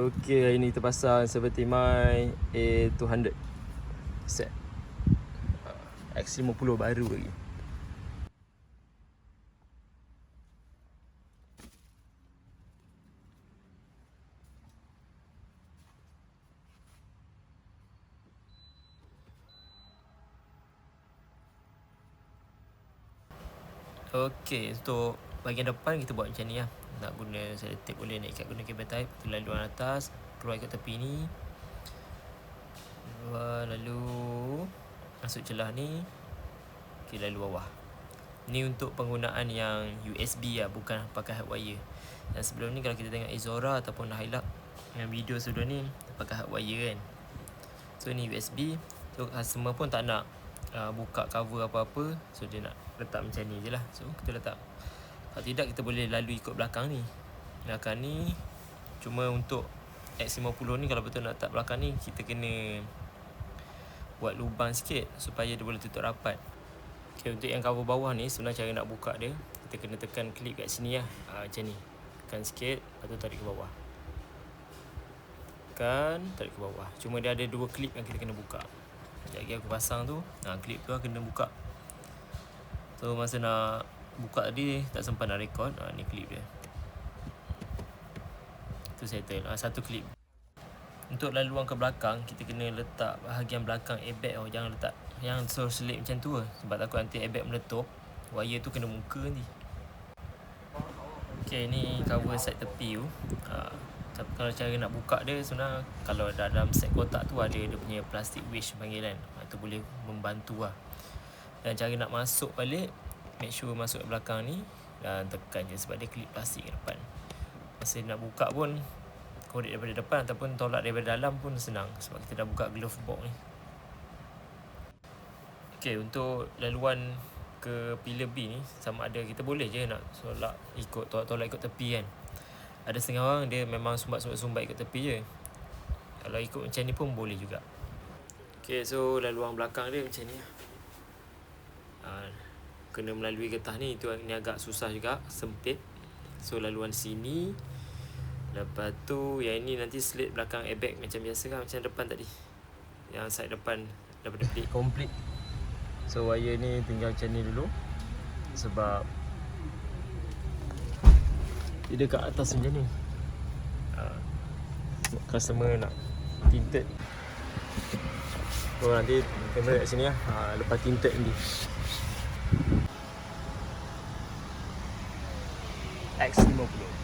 Okey, hari ni kita pasang seperti my A200 set X50 baru lagi. Okey, untuk bahagian depan kita buat macam ni lah. Nak guna selotip boleh, nak ikat guna cable tie. Kita laluan atas, keluar ikut tepi ni, keluar lalu masuk celah ni, okay, lalu bawah. Ni untuk penggunaan yang USB lah, bukan pakai hard wire. Dan sebelum ni kalau kita tengok Izora ataupun Hilux yang video sebelum ni pakai hard wire kan. So ni USB. So customer pun tak nak buka cover apa-apa, so dia nak letak macam ni je lah. So kita letak. Kalau tidak kita boleh lalu ikut belakang ni. Belakang ni cuma untuk X50 ni kalau betul nak letak belakang ni, kita kena buat lubang sikit supaya dia boleh tutup rapat. Okay, untuk yang cover bawah ni sebenarnya cara nak buka dia, kita kena tekan klip kat sini lah, macam ni. Tekan sikit, lepas tu tarik ke bawah. Tekan, tarik ke bawah. Cuma dia ada dua klip yang kita kena buka. Sekejap lagi aku pasang tu, klip tu lah kena buka. So masa nak buka tadi tak sempat nak record. Ni klip dia. Tu settle. Satu klip. Untuk laluan ke belakang, kita kena letak bahagian belakang airbag tau. Jangan letak yang selip macam tu lah. Sebab takut nanti airbag meletup, wire tu kena muka nanti. Okay, ni cover side tepi tu. Tapi kalau cara nak buka dia sebenarnya, kalau dalam set kotak tu ada dia punya plastic wedge panggilan. Tu boleh membantu lah. Dan cara nak masuk balik, make sure masuk belakang ni dan tekan je sebab dia klip plastik ke depan. Masa nak buka pun korek daripada depan ataupun tolak daripada dalam pun senang sebab kita dah buka glove box ni. Okay, untuk laluan ke pillar B ni sama ada kita boleh je nak tolak ikut tolak ikut tepi kan. Ada setengah orang dia memang sumbat ikut tepi je. Kalau ikut macam ni pun boleh juga. Okay, so laluan belakang dia macam ni lah. Kena melalui getah ni, ni agak susah juga, sempit. So laluan sini, lepas tu yang ini nanti slit belakang airbag macam biasa kan, macam depan tadi. Yang side depan daripada plate complete. So wire ni tinggal macam ni dulu sebab dia dekat atas macam ni. Customer nak tinted, so nanti kamera kat sini lah. Lepas tinted nanti X50.